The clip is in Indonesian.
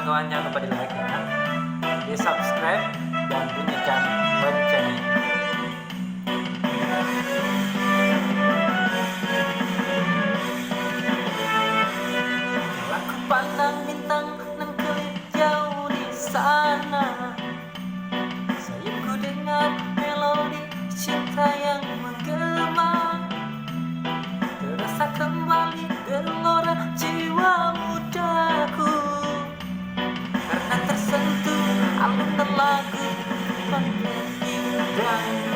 kawan-kawan jangan lupa di like ya, di subscribe dan bunyikan loncengnya. Aku pandang bintang nan kelip jauh di sana, sayapku dengar melodi cinta yang menggema, terasa kembali gelora jiwa mudaku, karena tersentuh alunan lagu yang indah.